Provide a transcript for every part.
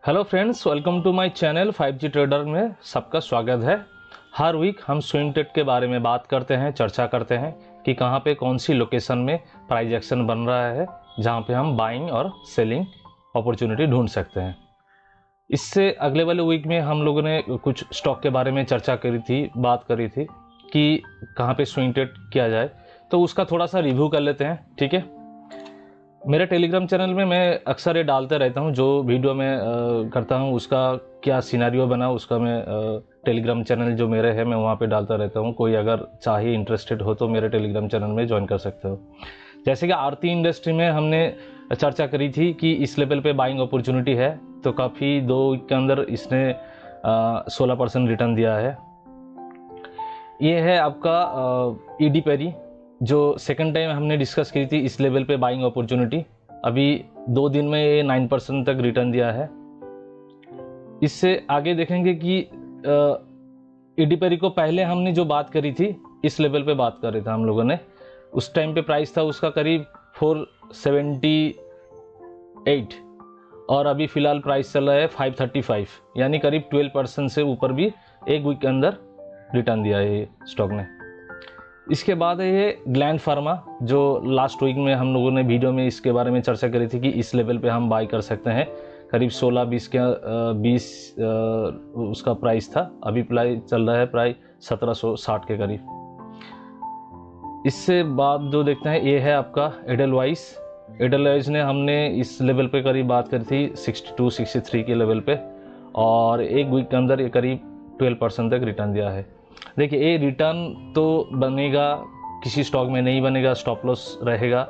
Hello friends, welcome to my channel 5G trader में सबका स्वागत है। हर वीक हम स्विंग ट्रेड के बारे में बात करते हैं, चर्चा करते हैं कि कहां पे कौन सी लोकेशन में प्राइस एक्शन बन रहा है जहां पे हम बाइंग और सेलिंग अपॉर्चुनिटी ढूंढ सकते हैं। इससे अगले वाले वीक में हम लोगों ने कुछ स्टॉक के बारे में चर्चा करी थी, बात करी थी कि कहाँ पे स्विंग ट्रेड किया जाए, तो उसका थोड़ा सा रिव्यू कर लेते हैं। ठीक है, मेरे टेलीग्राम चैनल में मैं अक्सर ये डालते रहता हूँ, जो वीडियो मैं करता हूँ उसका क्या सिनेरियो बना उसका मैं टेलीग्राम चैनल जो मेरे है मैं वहाँ पे डालता रहता हूँ। कोई अगर चाहे इंटरेस्टेड हो तो मेरे टेलीग्राम चैनल में ज्वाइन कर सकते हो। जैसे कि आरती इंडस्ट्री में हमने चर्चा करी थी कि इस लेवल पे बाइंग अपॉर्चुनिटी है, तो काफ़ी 2 वीक के अंदर इसने 16% रिटर्न दिया है। ये है आपका ईडी पेरी, जो सेकंड टाइम हमने डिस्कस की थी इस लेवल पे बाइंग अपॉर्चुनिटी। अभी 2 दिन में ये 9% तक रिटर्न दिया है। इससे आगे देखेंगे कि ईडी पेरी को पहले हमने जो बात करी थी इस लेवल पे बात कर रहे थे हम लोगों ने, उस टाइम पे प्राइस था उसका करीब 478 और अभी फ़िलहाल प्राइस चल रहा है 535, यानी करीब 12% से ऊपर भी एक वीक के अंदर रिटर्न दिया है ये स्टॉक ने। इसके बाद है ये ग्लैंड फार्मा, जो लास्ट वीक में हम लोगों ने वीडियो में इसके बारे में चर्चा करी थी कि इस लेवल पे हम बाई कर सकते हैं। करीब 16-20 के 20 उसका प्राइस था, अभी प्राइस चल रहा है प्राइस 1760 के करीब। इससे बाद जो देखते हैं ये है आपका एडलवाइस ने हमने इस लेवल पे करीब बात करी थी 62-63 के लेवल पे, और एक वीक के अंदर ये करीब 12% तक रिटर्न दिया है। देखिए, ये रिटर्न तो बनेगा, किसी स्टॉक में नहीं बनेगा, स्टॉप लॉस रहेगा,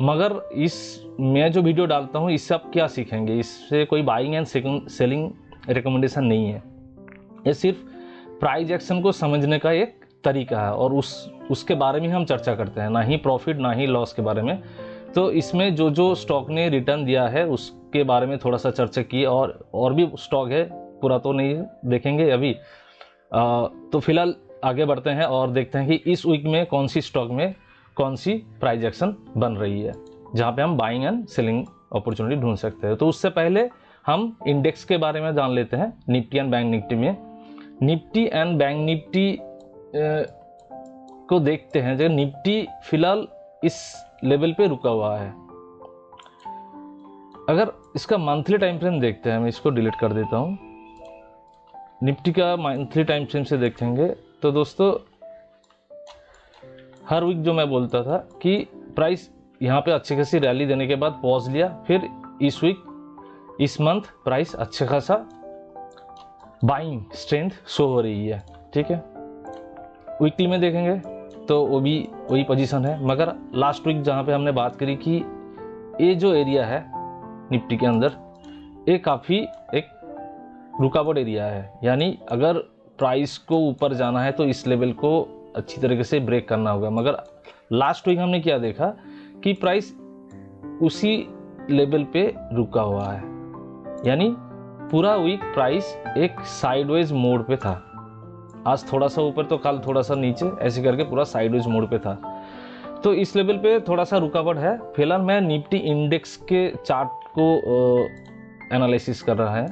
मगर इस मैं जो वीडियो डालता हूँ इससे आप क्या सीखेंगे? इससे कोई बाइंग एंड सेलिंग रिकमेंडेशन नहीं है, ये सिर्फ प्राइस एक्शन को समझने का एक तरीका है और उसके बारे में हम चर्चा करते हैं, ना ही प्रॉफिट ना ही लॉस के बारे में। तो इसमें जो स्टॉक ने रिटर्न दिया है उसके बारे में थोड़ा सा चर्चा की, और भी स्टॉक है, पूरा तो नहीं देखेंगे अभी। तो फिलहाल आगे बढ़ते हैं और देखते हैं कि इस वीक में कौन सी स्टॉक में कौन सी प्राइस एक्शन बन रही है जहां पे हम बाइंग एंड सेलिंग अपॉर्चुनिटी ढूंढ सकते हैं। तो उससे पहले हम इंडेक्स के बारे में जान लेते हैं। निफ्टी एंड बैंक निफ्टी में, निफ्टी एंड बैंक निफ्टी को देखते हैं। जो निफ्टी फिलहाल इस लेवल पे रुका हुआ है। अगर इसका मंथली टाइम फ्रेम देखते हैं, मैं इसको डिलीट कर देता हूं। निफ्टी का मंथली टाइम फ्रेम से देखेंगे तो दोस्तों, हर वीक जो मैं बोलता था कि प्राइस यहाँ पे अच्छी खासी रैली देने के बाद पॉज लिया, फिर इस मंथ प्राइस अच्छा खासा बाइंग स्ट्रेंथ शो हो रही है। ठीक है, वीकली में देखेंगे तो वो भी वही पोजीशन है, मगर लास्ट वीक जहाँ पे हमने बात करी कि ये जो एरिया है निफ्टी के अंदर, ये काफ़ी एक रुकावट एरिया है, यानी अगर प्राइस को ऊपर जाना है तो इस लेवल को अच्छी तरीके से ब्रेक करना होगा। मगर लास्ट वीक हमने क्या देखा कि प्राइस उसी लेवल पे रुका हुआ है, यानी पूरा वीक प्राइस एक साइडवेज मोड पे था। आज थोड़ा सा ऊपर तो कल थोड़ा सा नीचे, ऐसे करके पूरा साइडवेज मोड पे था। तो इस लेवल पे थोड़ा सा रुकावट है। फिलहाल मैं निफ्टी इंडेक्स के चार्ट को एनालिसिस कर रहा है,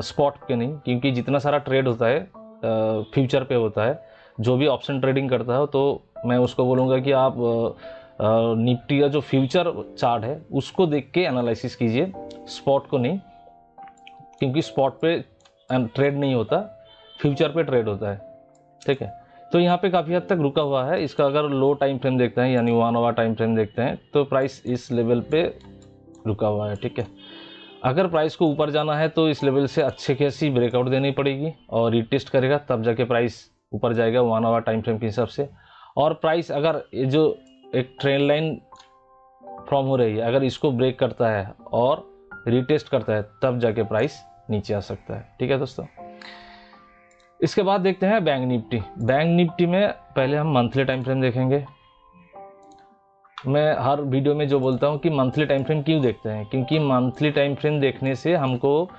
स्पॉट के नहीं, क्योंकि जितना सारा ट्रेड होता है फ्यूचर पे होता है। जो भी ऑप्शन ट्रेडिंग करता है तो मैं उसको बोलूँगा कि आप निफ्टी का जो फ्यूचर चार्ट है उसको देख के एनालिसिस कीजिए, स्पॉट को नहीं, क्योंकि स्पॉट पे ट्रेड नहीं होता, फ्यूचर पे ट्रेड होता है। ठीक है, तो यहाँ पे काफ़ी हद तक रुका हुआ है। इसका अगर लो टाइम फ्रेम देखते हैं, यानी 1 आवर टाइम फ्रेम देखते हैं, तो प्राइस इस लेवल पे रुका हुआ है। ठीक है, अगर प्राइस को ऊपर जाना है तो इस लेवल से अच्छे खासी ब्रेकआउट देनी पड़ेगी और रिटेस्ट करेगा, तब जाके प्राइस ऊपर जाएगा 1 आवर टाइम फ्रेम के हिसाब से। और प्राइस अगर ये जो एक ट्रेंड लाइन फॉर्म हो रही है, अगर इसको ब्रेक करता है और रिटेस्ट करता है, तब जाके प्राइस नीचे आ सकता है। ठीक है दोस्तों, इसके बाद देखते हैं बैंक निफ्टी। बैंक निफ्टी में पहले हम मंथली टाइम फ्रेम देखेंगे। मैं हर वीडियो में जो बोलता हूँ कि मंथली टाइम फ्रेम क्यों देखते हैं, क्योंकि मंथली टाइम फ्रेम देखने से हमको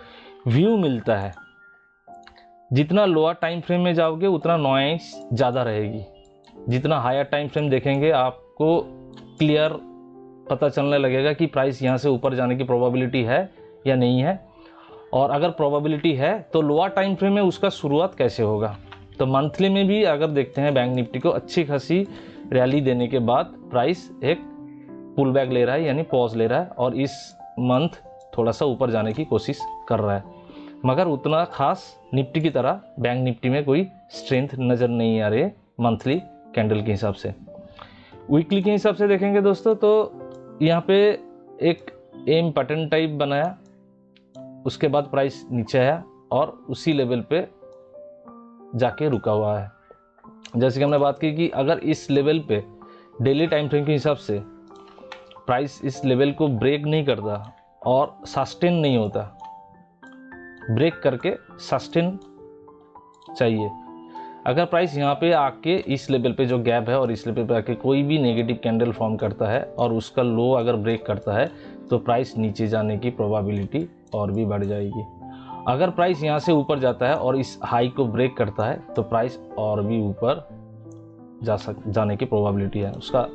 व्यू मिलता है। जितना लोअर टाइम फ्रेम में जाओगे उतना नॉइस ज़्यादा रहेगी, जितना हायर टाइम फ्रेम देखेंगे आपको क्लियर पता चलने लगेगा कि प्राइस यहाँ से ऊपर जाने की प्रोबेबिलिटी है या नहीं है। और अगर प्रोबेबिलिटी है तो लोअर टाइम फ्रेम में उसका शुरुआत कैसे होगा। तो मंथली में भी अगर देखते हैं बैंक निफ्टी को अच्छी खासी रैली देने के बाद प्राइस एक पुल बैक ले रहा है, यानी पॉज ले रहा है, और इस मंथ थोड़ा सा ऊपर जाने की कोशिश कर रहा है, मगर उतना खास निफ्टी की तरह बैंक निफ्टी में कोई स्ट्रेंथ नज़र नहीं आ रही है मंथली कैंडल के हिसाब से। वीकली के हिसाब से देखेंगे दोस्तों तो यहाँ पे एक एम पैटर्न टाइप बनाया, उसके बाद प्राइस नीचे आया और उसी लेवल पे जाके रुका हुआ है। जैसे कि हमने बात की कि अगर इस लेवल पे डेली टाइम फ्रेम के हिसाब से प्राइस इस लेवल को ब्रेक नहीं करता और सस्टेन नहीं होता, ब्रेक करके सस्टेन चाहिए। अगर प्राइस यहाँ पे आके इस लेवल पे जो गैप है और इस लेवल पे आके कोई भी नेगेटिव कैंडल फॉर्म करता है और उसका लो अगर ब्रेक करता है तो प्राइस नीचे जाने की प्रोबेबिलिटी और भी बढ़ जाएगी। अगर प्राइस यहाँ से ऊपर जाता है और इस हाई को ब्रेक करता है तो प्राइस और भी ऊपर जाने की प्रोबेबिलिटी है उसका।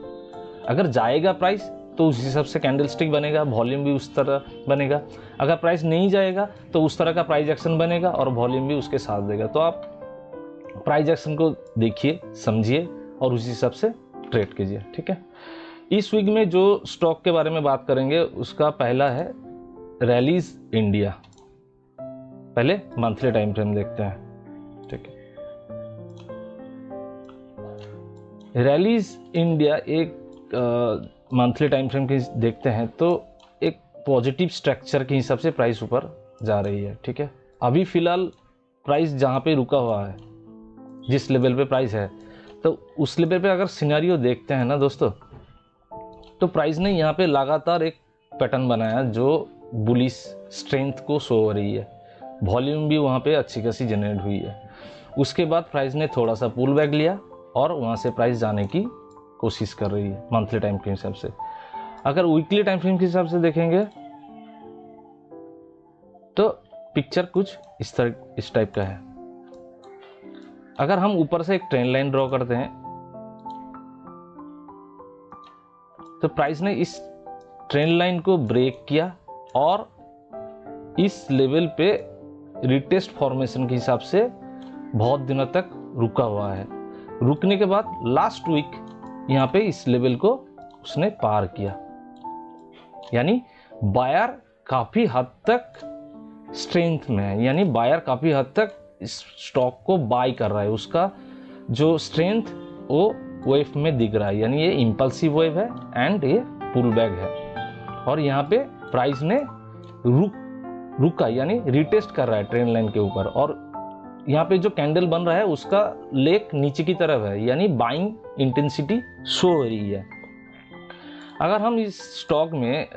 अगर जाएगा प्राइस तो उस हिसाब से कैंडल स्टिक बनेगा, वॉल्यूम भी उस तरह बनेगा। अगर प्राइस नहीं जाएगा तो उस तरह का प्राइस एक्शन बनेगा और वॉल्यूम भी उसके साथ देगा। तो आप प्राइस एक्शन को देखिए, समझिए और उसी हिसाब से ट्रेड कीजिए, ठीक है। इस वीक में जो स्टॉक के बारे में बात करेंगे उसका पहला है रैलीज इंडिया। पहले मंथली टाइम फ्रेम देखते हैं, ठीक है। रैलीज इंडिया एक मंथली टाइम फ्रेम के देखते हैं तो एक पॉजिटिव स्ट्रक्चर के हिसाब से प्राइस ऊपर जा रही है, ठीक है। अभी फिलहाल प्राइस जहाँ पे रुका हुआ है, जिस लेवल पे प्राइस है, तो उस लेवल पे अगर सिनेरियो देखते हैं ना दोस्तों, तो प्राइस ने यहाँ पे लगातार एक पैटर्न बनाया जो बुलिश स्ट्रेंथ को शो हो रही है। वॉल्यूम भी वहाँ पे अच्छी खासी जनरेट हुई है। उसके बाद प्राइस ने थोड़ा सा पुल बैक लिया और वहाँ से प्राइस जाने की कोशिश कर रही है मंथली टाइम फ्रेम हिसाब से। अगर वीकली टाइम फ्रेम के हिसाब से देखेंगे तो पिक्चर कुछ इस टाइप का है। अगर हम ऊपर से एक ट्रेंड लाइन ड्रॉ करते हैं तो प्राइस ने इस ट्रेंड लाइन को ब्रेक किया और इस लेवल पे रिटेस्ट फॉर्मेशन के हिसाब से बहुत दिनों तक रुका हुआ है। रुकने के बाद लास्ट वीक यहाँ पे इस लेवल को उसने पार किया, यानी बायर काफी हद तक स्ट्रेंथ में है, यानी बायर काफी हद तक इस स्टॉक को बाय कर रहा है। उसका जो स्ट्रेंथ वो वेव में दिख रहा है, यानी ये इंपल्सिव वेव है एंड ये पुल बैक है। और यहाँ पे प्राइस ने रुका यानी रिटेस्ट कर रहा है ट्रेंड लाइन के ऊपर, और यहाँ पे जो कैंडल बन रहा है उसका लेग नीचे की तरफ है, यानी बाइंग इंटेंसिटी शो हो रही है। अगर हम इस स्टॉक में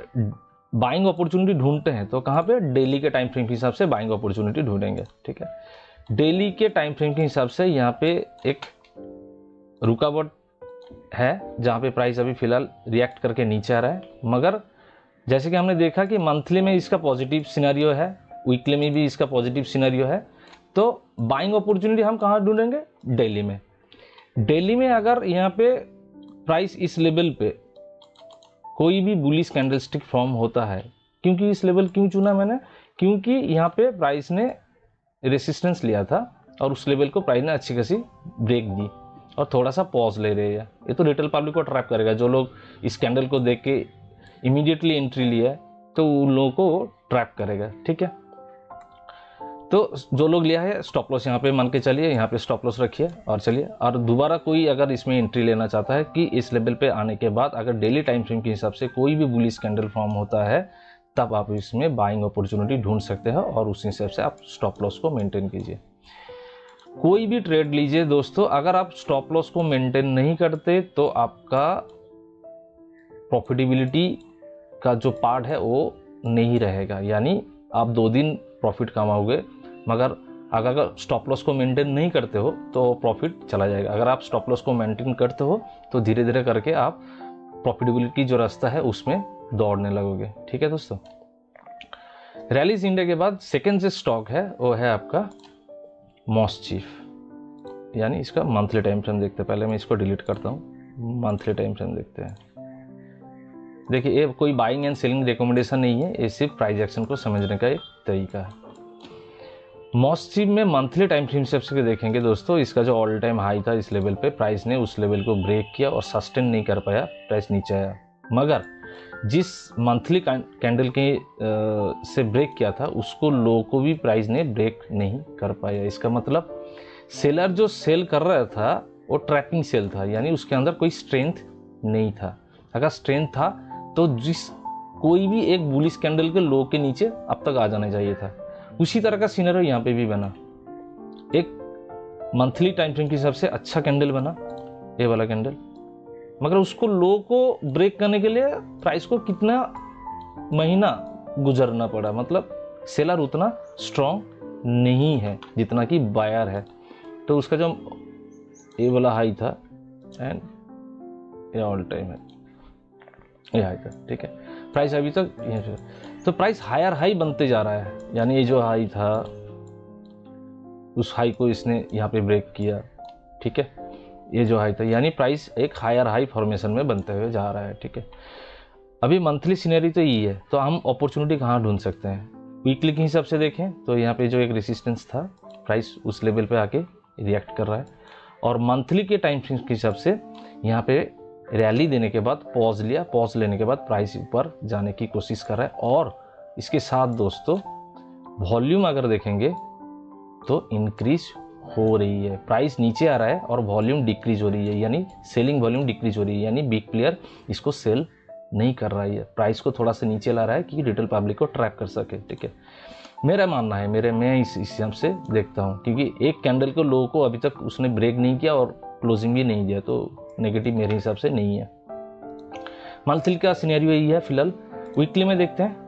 बाइंग अपॉर्चुनिटी ढूंढते हैं तो कहाँ पे, डेली के टाइम फ्रेम के हिसाब से बाइंग अपॉर्चुनिटी ढूंढेंगे, ठीक है। डेली के टाइम फ्रेम के हिसाब से यहाँ पे एक रुकावट है जहाँ पे प्राइस अभी फिलहाल रिएक्ट करके नीचे आ रहा है, मगर जैसे कि हमने देखा कि मंथली में इसका पॉजिटिव सिनेरियो है, वीकली में भी इसका पॉजिटिव सिनेरियो है। तो बाइंग अपॉर्चुनिटी हम कहाँ ढूंढेंगे, डेली में। डेली में अगर यहाँ पे प्राइस इस लेवल पे कोई भी बुलिश कैंडलस्टिक फॉर्म होता है, क्योंकि इस लेवल क्यों चुना मैंने, क्योंकि यहाँ पे प्राइस ने रेसिस्टेंस लिया था और उस लेवल को प्राइस ने अच्छी खासी ब्रेक दी और थोड़ा सा पॉज ले रही है। ये तो रिटेल पब्लिक को ट्रैप करेगा। जो लोग इस कैंडल को देख के इमीडिएटली एंट्री लिया है तो उन लोगों को ट्रैप करेगा, ठीक है। तो जो लोग लिया है स्टॉप लॉस यहाँ पे मान के चलिए, यहाँ पे स्टॉप लॉस रखिए और चलिए। और दोबारा कोई अगर इसमें एंट्री लेना चाहता है कि इस लेवल पे आने के बाद अगर डेली टाइम फ्रेम के हिसाब से कोई भी बुलिश कैंडल फॉर्म होता है, तब आप इसमें बाइंग अपॉर्चुनिटी ढूंढ सकते हो और उस हिसाब से आप स्टॉप लॉस को मेंटेन कीजिए। कोई भी ट्रेड लीजिए दोस्तों, अगर आप स्टॉप लॉस को मेंटेन नहीं करते तो आपका प्रॉफिटेबिलिटी का जो पार्ट है वो नहीं रहेगा, यानी आप 2 दिन प्रॉफिट कमाओगे, मगर अगर स्टॉप लॉस को मेंटेन नहीं करते हो तो प्रॉफिट चला जाएगा। अगर आप स्टॉप लॉस को मेंटेन करते हो तो धीरे धीरे करके आप प्रॉफिटेबिलिटी जो रास्ता है उसमें दौड़ने लगोगे, ठीक है दोस्तों। रैलीज इंडिया के बाद सेकेंड जो स्टॉक है वो है आपका मॉसचीफ, यानी इसका मंथली टाइम फ्रेम देखते हैं। पहले मैं इसको डिलीट करता हूँ, मंथली टाइम फ्रेम देखते हैं। देखिए ये कोई बाइंग एंड सेलिंग रिकमेंडेशन नहीं है, ये सिर्फ प्राइस एक्शन को समझने का एक तरीका है। मॉस्टिव में मंथली टाइम फ्रेम से देखेंगे दोस्तों, इसका जो ऑल टाइम हाई था इस लेवल पे, प्राइस ने उस लेवल को ब्रेक किया और सस्टेन नहीं कर पाया, प्राइस नीचे आया। मगर जिस मंथली कैंडल के से ब्रेक किया था उसको लो को भी प्राइस ने ब्रेक नहीं कर पाया। इसका मतलब सेलर जो सेल कर रहा था वो ट्रैपिंग सेल था, यानी उसके अंदर कोई स्ट्रेंथ नहीं था। अगर स्ट्रेंथ था तो कोई भी एक बुलिश कैंडल के लो के नीचे अब तक आ जाना चाहिए था। उसी तरह का सिनेरियो यहाँ पे भी बना, एक मंथली टाइम फ्रेम के हिसाब से अच्छा कैंडल बना ये वाला कैंडल, मगर उसको लो को ब्रेक करने के लिए प्राइस को कितना महीना गुजरना पड़ा। मतलब सेलर उतना स्ट्रॉन्ग नहीं है जितना कि बायर है। तो उसका जो ये वाला हाई था एंड ये ऑल टाइम है, ये हाई था, ठीक है। प्राइस अभी तक ये, तो प्राइस हायर हाई बनते जा रहा है, यानी ये जो हाई था उस हाई को इसने यहाँ पे ब्रेक किया, ठीक है। ये जो हाई था यानी प्राइस एक हायर हाई फॉर्मेशन में बनते हुए जा रहा है, ठीक है। अभी मंथली सीनरी तो यही है, तो हम अपॉर्चुनिटी कहाँ ढूंढ सकते हैं? वीकली के हिसाब से देखें तो यहाँ पे जो एक रेसिस्टेंस था प्राइस उस लेवल पे आके रिएक्ट कर रहा है, और मंथली के टाइम फ्रेम के हिसाब से यहाँ पे रैली देने के बाद पॉज लिया, पॉज लेने के बाद प्राइस ऊपर जाने की कोशिश कर रहा है। और इसके साथ दोस्तों वॉल्यूम अगर देखेंगे तो इंक्रीज हो रही है, प्राइस नीचे आ रहा है और वॉल्यूम डिक्रीज हो रही है, यानी सेलिंग वॉल्यूम डिक्रीज हो रही है, यानी बिग प्लेयर इसको सेल नहीं कर रहा है, प्राइस को थोड़ा सा नीचे ला रहा है कि रिटेल पब्लिक को ट्रैक कर सके, ठीक है। मेरा मानना है, मैं इस हिसाब से देखता हूँ, क्योंकि एक कैंडल को लो को अभी तक उसने ब्रेक नहीं किया और क्लोजिंग भी नहीं दिया, तो नेगेटिव मेरे हिसाब से नहीं है। मंथली का सिनेरियो यही है फिलहाल। वीकली में देखते हैं,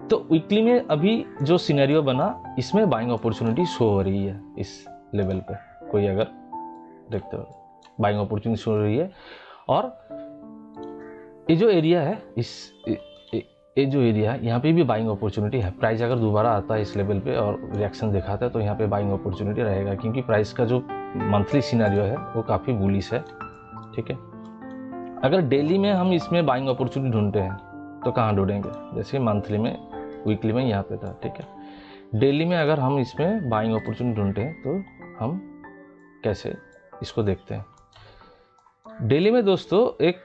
तो वीकली में अभी जो सिनेरियो बना इसमें बाइंग अपॉर्चुनिटी शो हो रही है इस लेवल पे, कोई अगर देखते हो बाइंग अपॉर्चुनिटी शो हो रही है। और ये जो एरिया है ये जो एरिया है यहाँ पे भी बाइंग अपॉर्चुनिटी है। प्राइस अगर दोबारा आता है इस लेवल पे और रिएक्शन दिखाता है तो यहाँ पे बाइंग अपॉर्चुनिटी रहेगा, क्योंकि प्राइस का जो मंथली सिनेरियो है वो काफ़ी बुलिश है, ठीक है। अगर डेली में हम इसमें बाइंग अपॉर्चुनिटी ढूंढते हैं तो कहाँ ढूंढेंगे? जैसे मंथली में, वीकली में यहाँ पे था, ठीक है। डेली में अगर हम इसमें बाइंग अपॉर्चुनिटी ढूंढते हैं तो हम कैसे इसको देखते हैं? डेली में दोस्तों एक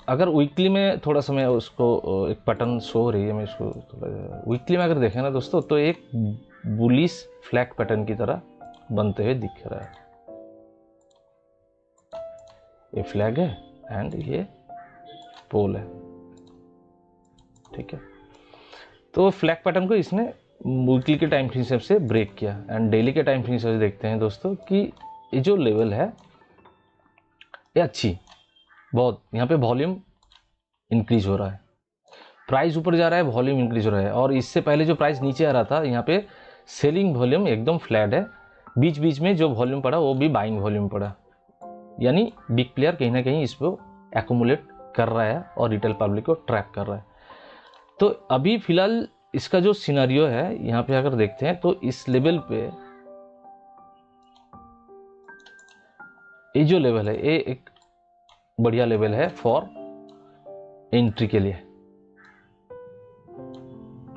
अगर वीकली में थोड़ा समय उसको एक पैटर्न शो हो रही है, मैं इसको थोड़ा वीकली में अगर देखें ना दोस्तों तो एक बुलिश फ्लैग पैटर्न की तरह बनते हुए दिख रहा है। ये फ्लैग है एंड ये पोल है, ठीक है। तो फ्लैग पैटर्न को इसने वीकली के टाइम फ्रेम हिसाब से ब्रेक किया एंड डेली के टाइम फ्रेम हिसाब से देखते हैं दोस्तों कि ये जो लेवल है ये अच्छी बहुत, यहाँ पे वॉल्यूम इंक्रीज हो रहा है, प्राइस ऊपर जा रहा है, वॉल्यूम इंक्रीज हो रहा है। और इससे पहले जो प्राइस नीचे आ रहा था यहाँ पे सेलिंग वॉल्यूम एकदम फ्लैट है, बीच बीच में जो वॉल्यूम पड़ा वो भी बाइंग वॉल्यूम पड़ा, यानी बिग प्लेयर कहीं ना कहीं इसको एक्यूमुलेट कर रहा है और रिटेल पब्लिक को ट्रैक कर रहा है। तो अभी फिलहाल इसका जो सिनेरियो है यहाँ पे अगर देखते हैं तो इस लेवल पे ये जो लेवल है ये एक बढ़िया लेवल है फॉर एंट्री के लिए,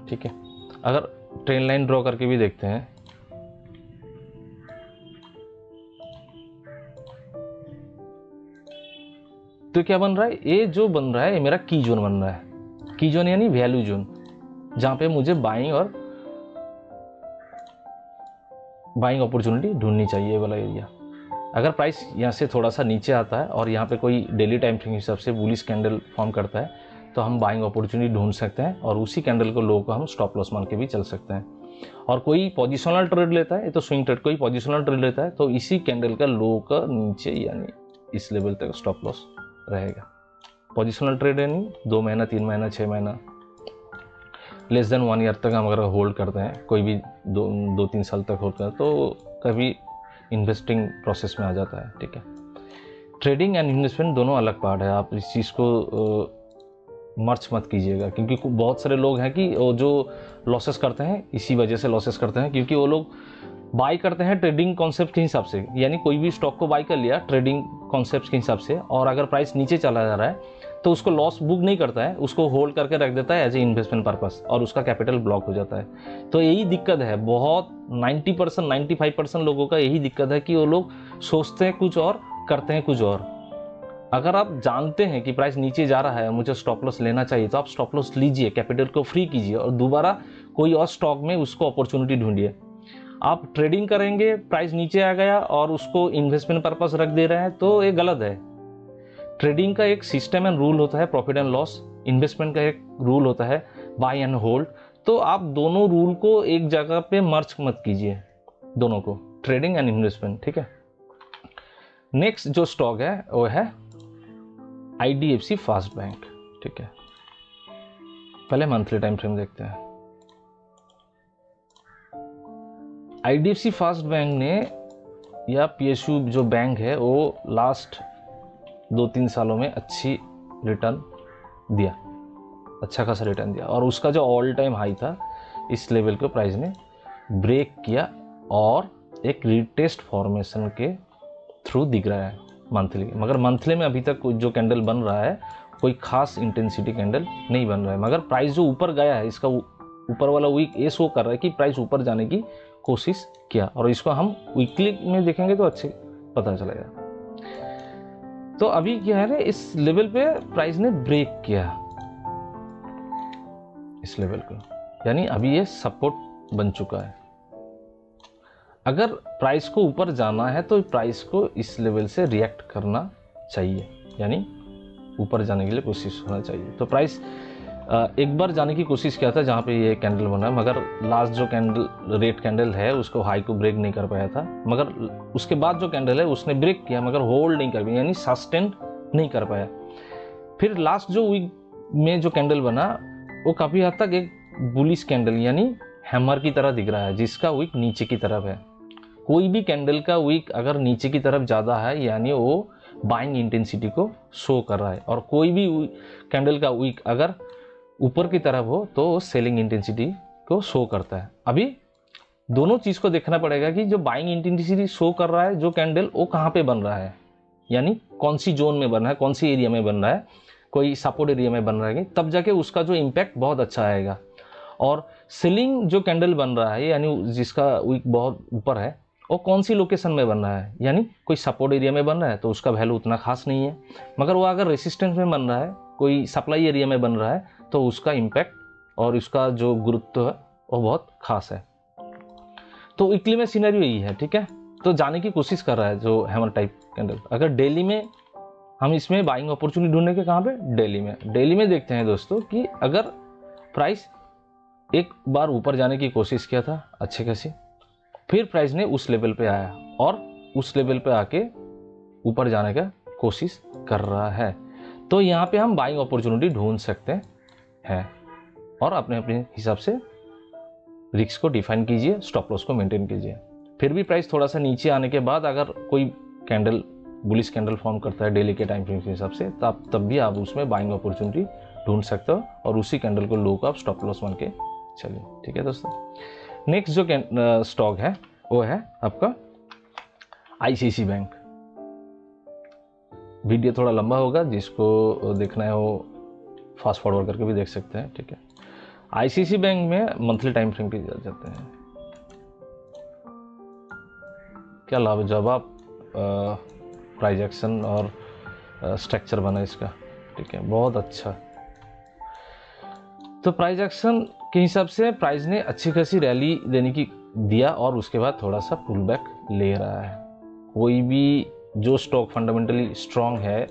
ठीक है। अगर ट्रेन लाइन ड्रॉ करके भी देखते हैं तो क्या बन रहा है? ये जो बन रहा है ये मेरा की जोन बन रहा है। की जोन यानी वैल्यू जोन, जहां पे मुझे बाइंग और बाइंग अपॉर्चुनिटी ढूंढनी चाहिए वाला एरिया। अगर प्राइस यहाँ से थोड़ा सा नीचे आता है और यहाँ पे कोई डेली टाइम फ्रेम हिसाब से बुलिश कैंडल फॉर्म करता है तो हम बाइंग अपॉर्चुनिटी ढूंढ सकते हैं और उसी कैंडल को लो को हम स्टॉप लॉस मान के भी चल सकते हैं। और कोई पोजिशनल ट्रेड लेता है, ये तो स्विंग ट्रेड, कोई पोजिशनल ट्रेड लेता है तो इसी कैंडल का लो का नीचे यानी इस लेवल तक स्टॉप लॉस रहेगा। पोजिशनल ट्रेड यानी 2 महीना 3 महीना 6 महीना लेस देन 1 ईयर तक हम अगर होल्ड करते हैं, कोई भी 2-3 साल तक होल्ड करते हैं तो कभी इन्वेस्टिंग प्रोसेस में आ जाता है, ठीक है। ट्रेडिंग एंड इन्वेस्टमेंट दोनों अलग पार्ट है, आप इस चीज़ को मर्च मत कीजिएगा, क्योंकि बहुत सारे लोग हैं कि वो जो लॉसेस करते हैं इसी वजह से लॉसेस करते हैं, क्योंकि वो लोग बाई करते हैं ट्रेडिंग कॉन्सेप्ट के हिसाब से, यानी कोई भी स्टॉक को बाई कर लिया ट्रेडिंग कॉन्सेप्ट के हिसाब से, और अगर प्राइस नीचे चला जा रहा है तो उसको लॉस बुक नहीं करता है, उसको होल्ड करके रख देता है एज ए इन्वेस्टमेंट पर्पस, और उसका कैपिटल ब्लॉक हो जाता है। तो यही दिक्कत है, बहुत 90% 95% लोगों का यही दिक्कत है कि वो लोग सोचते हैं कुछ और, करते हैं कुछ और। अगर आप जानते हैं कि प्राइस नीचे जा रहा है, मुझे स्टॉप लॉस लेना चाहिए, तो आप स्टॉप लॉस लीजिए, कैपिटल को फ्री कीजिए और दोबारा कोई और स्टॉक में उसको अपॉर्चुनिटी ढूंढिए। आप ट्रेडिंग करेंगे, प्राइस नीचे आ गया और उसको इन्वेस्टमेंट पर्पस रख दे रहे हैं, तो ये गलत है। ट्रेडिंग का एक सिस्टम एंड रूल होता है प्रॉफिट एंड लॉस, इन्वेस्टमेंट का एक रूल होता है बाय एंड होल्ड। तो आप दोनों रूल को एक जगह पे मर्ज मत कीजिए, दोनों को, ट्रेडिंग एंड इन्वेस्टमेंट, ठीक है। नेक्स्ट जो स्टॉक है वो है IDFC फास्ट बैंक, ठीक है। पहले मंथली टाइम फ्रेम देखते हैं। IDFC फास्ट बैंक ने या PSU जो बैंक है वो लास्ट 2-3 सालों में अच्छी रिटर्न दिया, अच्छा खासा रिटर्न दिया, और उसका जो ऑल टाइम हाई था इस लेवल को प्राइस ने ब्रेक किया और एक रीटेस्ट फॉर्मेशन के थ्रू दिख रहा है मंथली। मगर मंथली में अभी तक जो कैंडल बन रहा है कोई खास इंटेंसिटी कैंडल नहीं बन रहा है, मगर प्राइस जो ऊपर गया है, इसका ऊपर वाला वीक ये शो कर रहा है कि प्राइस ऊपर जाने की कोशिश किया, और इसको हम वीकली में देखेंगे तो अच्छे पता चलेगा। तो अभी क्या है ना, इस लेवल पे प्राइस ने ब्रेक किया इस लेवल को, यानी अभी ये सपोर्ट बन चुका है। अगर प्राइस को ऊपर जाना है तो प्राइस को इस लेवल से रिएक्ट करना चाहिए, यानी ऊपर जाने के लिए कोशिश होना चाहिए। तो प्राइस एक बार जाने की कोशिश किया था जहाँ पे ये कैंडल बना, मगर लास्ट जो कैंडल रेड कैंडल है उसको हाई को ब्रेक नहीं कर पाया था, मगर उसके बाद जो कैंडल है उसने ब्रेक किया मगर होल्ड नहीं कर पाया, यानी सस्टेन नहीं कर पाया। फिर लास्ट जो वीक में जो कैंडल बना वो काफ़ी हद तक एक बुलिश कैंडल यानी हैमर की तरह दिख रहा है, जिसका वीक नीचे की तरफ है। कोई भी कैंडल का वीक अगर नीचे की तरफ ज़्यादा है यानी वो बाइंग इंटेंसिटी को शो कर रहा है, और कोई भी कैंडल का वीक अगर ऊपर की तरफ हो तो वो सेलिंग इंटेंसिटी को शो करता है। अभी दोनों चीज़ को देखना पड़ेगा कि जो बाइंग इंटेंसिटी शो कर रहा है जो कैंडल वो कहाँ पे बन रहा है, यानी कौन सी जोन में बन रहा है, कौन सी एरिया में बन रहा है, कोई सपोर्ट एरिया में बन रहा है, तब जाके उसका जो इम्पैक्ट बहुत अच्छा आएगा। और सेलिंग जो कैंडल बन रहा है यानी जिसका वीक बहुत ऊपर है वो कौन सी लोकेशन में बन रहा है, यानी कोई सपोर्ट एरिया में बन रहा है तो उसका वैल्यू उतना खास नहीं है, मगर वो अगर रेसिस्टेंस में बन रहा है, कोई सप्लाई एरिया में बन रहा है, तो उसका इम्पैक्ट और उसका जो गुरुत्व है वो बहुत खास है। तो वीकली में सिनेरियो यही है, ठीक है। तो जाने की कोशिश कर रहा है जो हैमर टाइप कैंडल। अगर डेली में हम इसमें बाइंग अपॉर्चुनिटी ढूंढने के कहाँ पे, डेली में देखते हैं दोस्तों कि अगर प्राइस एक बार ऊपर जाने की कोशिश किया था अच्छे खासी, फिर प्राइस ने उस लेवल पे आया और उस लेवल पे आके ऊपर जाने का कोशिश कर रहा है, तो यहाँ पे हम बाइंग अपॉर्चुनिटी ढूंढ सकते हैं और अपने अपने हिसाब से रिस्क को डिफाइन कीजिए, स्टॉप लॉस को मेंटेन कीजिए। फिर भी प्राइस थोड़ा सा नीचे आने के बाद अगर कोई कैंडल बुलिश कैंडल फॉर्म करता है डेली के टाइम फ्रेम के हिसाब से, तब भी आप उसमें बाइंग अपॉर्चुनिटी ढूंढ सकते हो और उसी कैंडल को लो को आप स्टॉप लॉस मान के चलिए, ठीक है दोस्तों। नेक्स्ट जो स्टॉक है वो है आपका ICICI बैंक। वीडियो थोड़ा लंबा होगा, जिसको देखना है वो फास्ट फॉरवर्ड करके भी देख सकते हैं, ठीक है। ICICI बैंक में मंथली टाइम फ्रेम पे जाते हैं। क्या लाभ है जब आप प्राइस एक्शन और स्ट्रक्चर बना इसका, ठीक है, बहुत अच्छा। तो प्राइस एक्शन के हिसाब से प्राइस ने अच्छी खासी रैली देने की दिया और उसके बाद थोड़ा सा पुल बैक ले रहा है। कोई भी जो स्टॉक फंडामेंटली स्ट्रांग है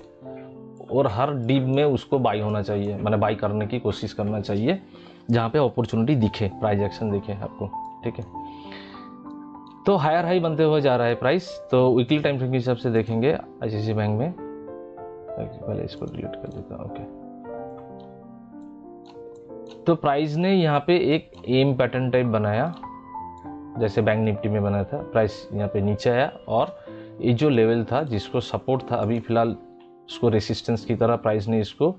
और हर डीप में उसको बाई होना चाहिए, मैंने बाई करने की कोशिश करना चाहिए जहाँ पे अपॉर्चुनिटी दिखे, प्राइस एक्शन दिखे आपको, ठीक है। तो हायर हाई बनते हुए जा रहा है प्राइस। तो वीकली टाइम फ्रेम के हिसाब से देखेंगे ICICI बैंक में, पहले इसको डिलीट कर देता हूँ, ओके। तो प्राइस ने यहाँ पे एक एम पैटर्न टाइप बनाया जैसे बैंक निफ्टी में बना था। प्राइस यहाँ पे नीचे आया और ये जो लेवल था जिसको सपोर्ट था, अभी फिलहाल उसको रेसिस्टेंस की तरह प्राइस ने इसको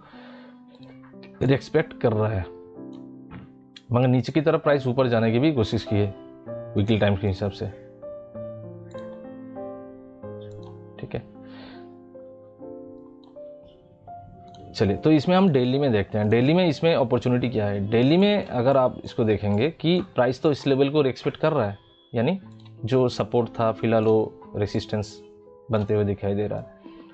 रिस्पेक्ट कर रहा है, मगर नीचे की तरफ प्राइस ऊपर जाने की भी कोशिश की है वीकली टाइम के हिसाब से, ठीक है। चलिए, तो इसमें हम डेली में देखते हैं। डेली में इसमें अपॉर्चुनिटी क्या है। डेली में अगर आप इसको देखेंगे कि प्राइस तो इस लेवल को रेस्पेक्ट कर रहा है, यानी जो सपोर्ट था फिलहाल वो रेसिस्टेंस बनते हुए दिखाई दे रहा है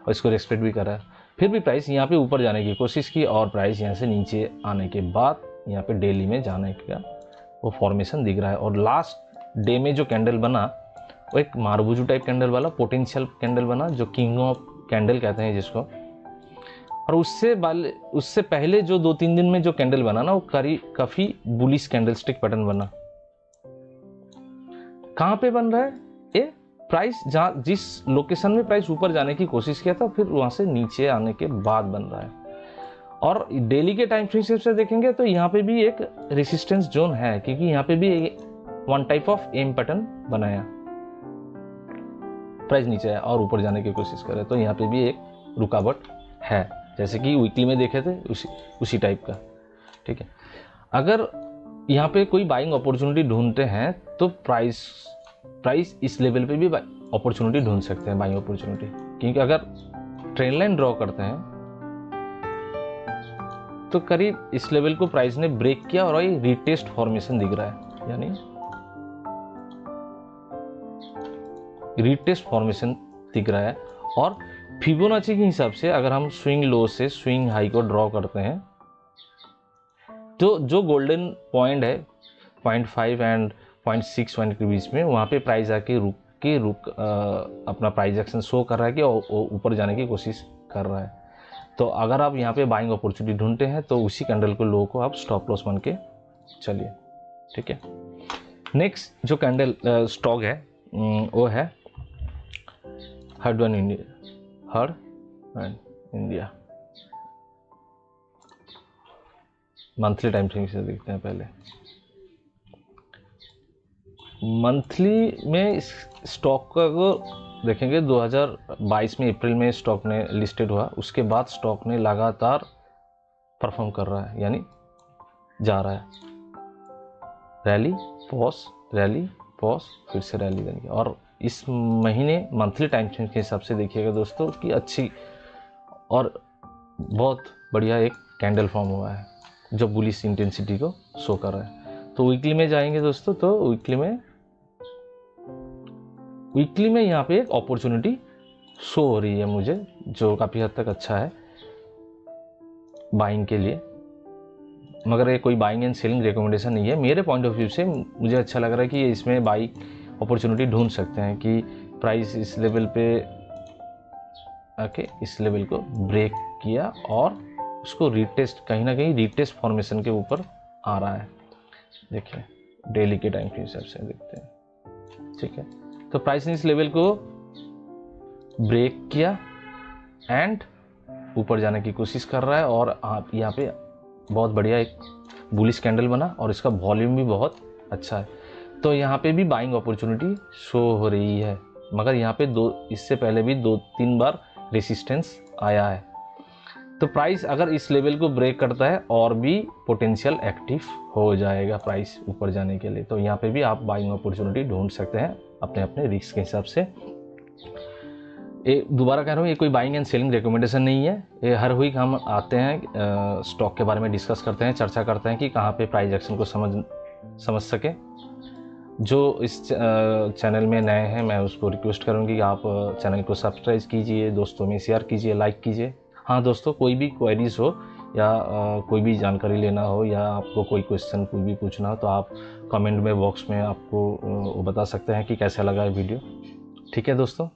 और इसको रेस्पेक्ट भी कर रहा है। फिर भी प्राइस यहाँ पे ऊपर जाने की कोशिश की और प्राइस यहाँ से नीचे आने के बाद यहाँ पे डेली में जाने का वो फॉर्मेशन दिख रहा है। और लास्ट डे में जो कैंडल बना वो एक मारुबुजू टाइप कैंडल वाला पोटेंशियल कैंडल बना, जो किंग ऑफ कैंडल कहते हैं जिसको। और उससे पहले जो 2-3 दिन में जो कैंडल बना ना, वो काफी बुलिश कैंडलस्टिक पैटर्न बना। कहां पे बन रहा है ये प्राइस, जहां जिस लोकेशन में प्राइस ऊपर जाने की कोशिश किया था, फिर वहां से नीचे आने के बाद बन रहा है। और डेली के टाइम फ्रेम से देखेंगे तो यहाँ पे भी एक रेसिस्टेंस जोन है, क्योंकि यहाँ पे भी one type of M pattern बनाया, प्राइस नीचे आया और ऊपर जाने की कोशिश करे, तो यहाँ पे भी एक रुकावट है, जैसे कि वीकली में देखे थे उसी टाइप का। ठीक है, अगर यहाँ पे कोई बाइंग अपॉर्चुनिटी ढूंढते हैं तो प्राइस इस लेवल पे भी अपॉर्चुनिटी ढूंढ सकते हैं, बाइंग अपॉर्चुनिटी। क्योंकि अगर ट्रेंड लाइन ड्रॉ करते हैं तो करीब इस लेवल को प्राइस ने ब्रेक किया और ये रीटेस्ट फॉर्मेशन दिख रहा है, यानी रीटेस्ट फॉर्मेशन दिख रहा है। और फिबोनाची के हिसाब से अगर हम स्विंग लो से स्विंग हाई को ड्रॉ करते हैं तो जो गोल्डन पॉइंट है 0.5 एंड 0.6 पॉइंट के बीच में, वहाँ पे प्राइस आके रुक अपना प्राइस एक्शन शो कर रहा है कि ऊपर जाने की कोशिश कर रहा है। तो अगर आप यहाँ पे बाइंग अपॉर्चुनिटी ढूंढते हैं तो उसी कैंडल को लो को आप स्टॉप लॉस बन के चलिए। ठीक है, नेक्स्ट जो कैंडल स्टॉक है वो है heard India. Monthly time frame से देखते हैं। पहले मंथली में इस स्टॉक को देखेंगे, 2022 में अप्रैल में स्टॉक ने लिस्टेड हुआ, उसके बाद स्टॉक ने लगातार परफॉर्म कर रहा है, यानी जा रहा है, रैली पॉज फिर से रैली देंगे। और इस महीने मंथली टाइम फ्रेम के हिसाब से देखिएगा दोस्तों कि अच्छी और बहुत बढ़िया एक कैंडल फॉर्म हुआ है जो बुलिश इंटेंसिटी को शो कर रहा है। तो वीकली में जाएंगे दोस्तों, तो वीकली में यहाँ पे एक अपॉर्चुनिटी शो हो रही है मुझे, जो काफ़ी हद तक अच्छा है बाइंग के लिए। मगर ये कोई बाइंग एंड सेलिंग रिकमेंडेशन नहीं है, मेरे पॉइंट ऑफ व्यू से मुझे अच्छा लग रहा है कि इसमें बाई अपॉर्चुनिटी ढूंढ सकते हैं कि प्राइस इस लेवल पे आके इस लेवल को ब्रेक किया और उसको रीटेस्ट, कहीं ना कहीं रीटेस्ट फॉर्मेशन के ऊपर आ रहा है। देखिए डेली के टाइम के हिसाब से देखते हैं। ठीक है, तो प्राइस ने इस लेवल को ब्रेक किया एंड ऊपर जाने की कोशिश कर रहा है और आप यहाँ पे बहुत बढ़िया एक बुलिश कैंडल बना और इसका वॉल्यूम भी बहुत अच्छा है। तो यहाँ पे भी बाइंग अपॉर्चुनिटी शो हो रही है, मगर यहाँ पे इससे पहले भी 2-3 बार रेसिस्टेंस आया है। तो प्राइस अगर इस लेवल को ब्रेक करता है और भी पोटेंशियल एक्टिव हो जाएगा प्राइस ऊपर जाने के लिए। तो यहाँ पे भी आप बाइंग अपॉर्चुनिटी ढूंढ सकते हैं अपने अपने रिस्क के हिसाब से। ये दोबारा कह रहा हूँ, ये कोई बाइंग एंड सेलिंग रिकमेंडेशन नहीं है। ये हर वीक हम आते हैं, स्टॉक के बारे में डिस्कस करते हैं, चर्चा करते हैं कि कहाँ पे प्राइस एक्शन को समझ सके। जो इस चैनल में नए हैं मैं उसको रिक्वेस्ट करूँगी कि आप चैनल को सब्सक्राइब कीजिए, दोस्तों में शेयर कीजिए, लाइक कीजिए। हाँ दोस्तों, कोई भी क्वेरीज हो या कोई भी जानकारी लेना हो या आपको कोई क्वेश्चन कोई भी पूछना हो तो आप कमेंट में बॉक्स में आपको बता सकते हैं कि कैसा लगा है वीडियो। ठीक है दोस्तों।